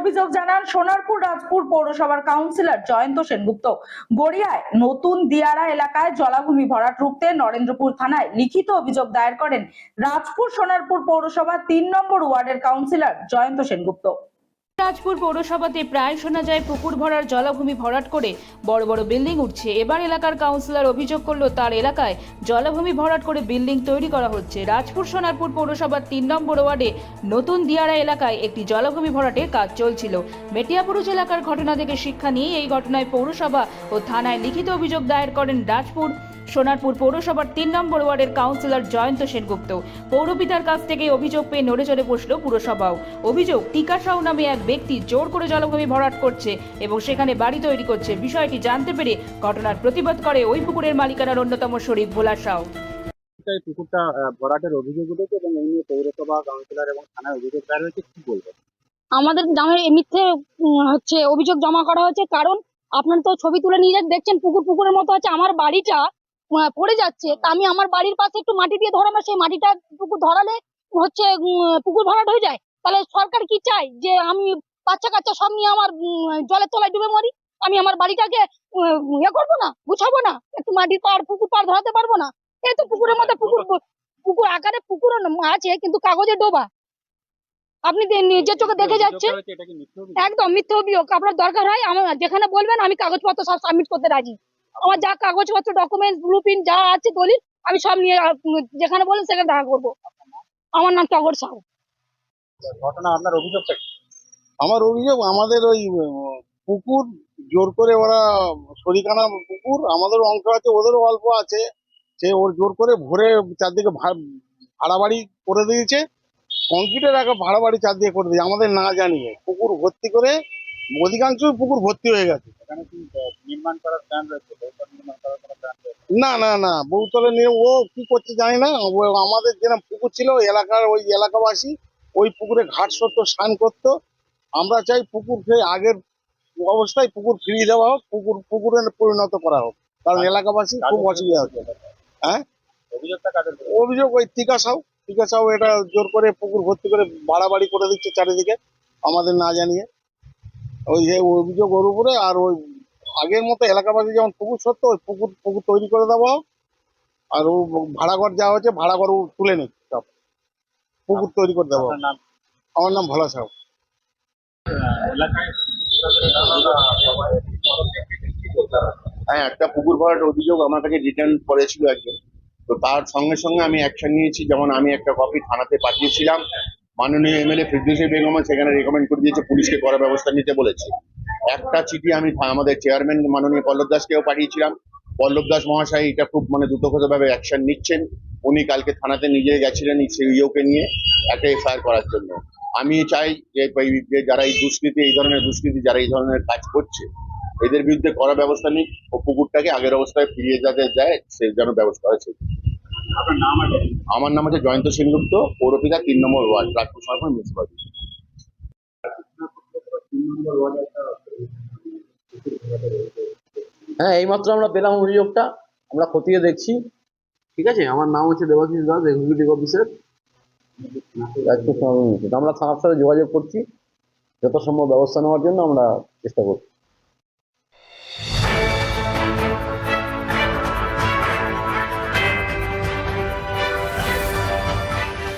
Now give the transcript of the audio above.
অভিযোগ জানান সোনারপুর রাজপুর পৌরসভার কাউন্সিলর জয়ন্ত সেনগুপ্ত। গড়িয়ায় নতুন দিয়ারা এলাকায় জলাভূমি ভরাট রুখতে নরেন্দ্রপুর থানায় লিখিত অভিযোগ দায়ের করেন রাজপুর সোনারপুর পৌরসভার 3 নম্বর ওয়ার্ডের কাউন্সিলর জয়ন্ত সেনগুপ্ত। রাজপুর পৌরসভাতে প্রায় শোনা যায় পুকুর ভরার জলাভূমি ভরাট করে বড় বড় বিল্ডিং উঠছে। এবার এলাকার কাউন্সিলর অভিযোগ করলো তার এলাকায় জলাভূমি ভরাট করে বিল্ডিং তৈরি করা হচ্ছে। রাজপুর সোনারপুর পৌরসভার 3 নম্বর ওয়ার্ডে নতুন দিয়ারা এলাকায় একটি জলাভূমি ভরাটের কাজ চলছিল। মেটিয়াপুরুষ এলাকার ঘটনা থেকে শিক্ষা নিয়ে এই ঘটনায় পৌরসভা ও থানায় লিখিত অভিযোগ দায়ের করেন রাজপুর সোনারপুর পৌরসভার 3 নম্বর ওয়ার্ডের কাউন্সিলর জয়ন্ত সেনগুপ্ত। পৌরপিতার কাছ থেকে অভিযোগ পেয়ে নড়েচড়ে বসল পুরসভাও। অভিযোগ টিকা সাউ নামে এক ব্যক্তি জোর করে জলাভূমি ভরাট করছে এবং সেখানে বাড়ি তৈরি করছে। বিষয়টি জানতে পেরে ঘটনার প্রতিবাদ করে ওই পুকুরের মালিকানার অন্যতম শরীফ ভোলা সাউ। পুকুরটা ভরাটের অভিযোগ উঠেছে এবং এই নিয়ে পৌরসভা কাউন্সিলর এবং থানায় অভিযোগ দায়ের হয়েছে, কি বলবেন? আমাদের নামে মিথ্যে হচ্ছে অভিযোগ জমা করা হয়েছে, কারণ আপনারা তো ছবি তুলে নিয়ে দেখছেন পুকুরের মতো আছে। আমার বাড়িটা পড়ে যাচ্ছে, তা আমি আমার বাড়ির পাশে একটু মাটি দিয়ে ধরাবো, সেই মাটিটা পুকুর ধরালে হচ্ছে পুকুর ভরাট হয়ে যায়। তাহলে সরকার কি চাই যে আমি বাচ্চা কাচ্চা সব নিয়ে আমার জলের তলায় ডুবে মরি? আমি আমার বাড়িটাকে করবো না, গুছাবো না, একটু মাটির পুকুর পাড় ধরাতে পারবো না? এই তো পুকুরের মধ্যে পুকুর আকারে পুকুর আছে, কিন্তু কাগজে ডোবা। আপনি নিজের চোখে দেখে যাচ্ছেন, একদম মিথ্যে অভিযোগ। আপনার দরকার হয় আমার যেখানে বলবেন, আমি কাগজপত্র সব সাবমিট করতে রাজি। আমার যা কাগজপত্র, ডকুমেন্টস, ব্লুপ্রিন্ট যা আছে দলিল, আমি সব নিয়ে যেখানে বলেন সেখানে দেখা করবো। আমার নাম টগর সাউ। ঘটনা আপনার অভিযোগটা কি? আমার অভিযোগ, আমাদের ওই পুকুর জোর করে ওরা শরিকানা পুকুর, আমাদেরও অংশ আছে, ওদেরও অল্প আছে, সে ওর জোর করে ভরে চারদিকে ভাড়া বাড়ি করে দিয়েছে। কংক্রিটের একটা ভাড়া বাড়ি চারদিকে করে দিয়েছে আমাদের না জানিয়ে। পুকুর ভর্তি করে অধিকাংশ পুকুর ভর্তি হয়ে গেছে। এখানে কি নির্মাণ করার প্ল্যান রয়েছে? নির্মাণ করার কোনো প্ল্যান রয়েছে? না বহুতলে নিয়ে ও কি করছে জানি না। আমাদের যেরকম পুকুর ছিল, এলাকার ওই এলাকাবাসী ওই পুকুরে ঘাট সত্য স্নান করতো। আমরা চাই পুকুর সেই আগের অবস্থায় পুকুর ফিরিয়ে দেওয়া হোক, পুকুরে পরিণত করা হোক, কারণ এলাকাবাসী খুব অসুবিধা হচ্ছে। হ্যাঁ, অভিযোগটা কাদের? অভিযোগ ওই টিকা সাউ এটা জোর করে পুকুর ভর্তি করে বাড়াবাড়ি করে দিচ্ছে চারিদিকে আমাদের না জানিয়ে। ওই যে অভিযোগ ওর উপরে। আর ওই আগের মতো এলাকাবাসী যেমন পুকুর সত্য, ওই পুকুর তৈরি করে দেওয়া হোক। আর ও ভাড়াঘর যাওয়া হচ্ছে, ভাড়াঘর ও তুলে নিচ্ছে, সব পুকুর তৈরি করে দেওয়া হোক। আমার নাম ভোলা সাউ। হ্যাঁ, একটা পুকুর ভরাট অভিযোগ আমার কাছে রিটার্ন করেছিল একজন, তো তার সঙ্গে সঙ্গে আমি অ্যাকশন নিয়েছি। যেমন আমি একটা কপি থানাতে পাঠিয়েছিলাম, মাননীয় এমএলএ ফিরদৌসী বেগম সেখানে রেকমেন্ড করে দিয়েছে, পুলিশকে কড়া ব্যবস্থা নিতে বলেছে। একটা চিঠি আমি আমাদের চেয়ারম্যান মাননীয় পল্লব দাসকেও পাঠিয়েছিলাম। পল্লব দাস মহাশয় এটা খুব দ্রুতগতভাবে অ্যাকশন নিচ্ছেন। উনি কালকে থানাতে নিজে গেছিলেন সিইওকে নিয়ে একটা এফআইআর করার জন্য। আমি চাই যে যারা এই ধরনের দুষ্কৃতী যারা এই ধরনের কাজ করছে, এদের বিরুদ্ধে কড়া ব্যবস্থা নিক ও পুকুরটাকে আগের অবস্থায় ফিরিয়ে যাতে যায় সে যেন ব্যবস্থা আছে। আমার নাম আছে জয়ন্ত সেনগুপ্ত, পৌরপিতা 3 নম্বর ওয়ার্ড, রাজপুর সোনারপুর মিউনিসিপালিটি। হ্যাঁ, এইমাত্র আমরা পেলাম অভিযোগটা, আমরা খতিয়ে দেখছি। ঠিক আছে, আমার নাম হচ্ছে দেবাশিস দাস, এক্সিকিউটিভ অফিসার, রাজপুর সোনারপুর। আমরা থানার সাথে যোগাযোগ করছি, যত সম্ভব ব্যবস্থা নেওয়ার জন্য আমরা চেষ্টা করছি।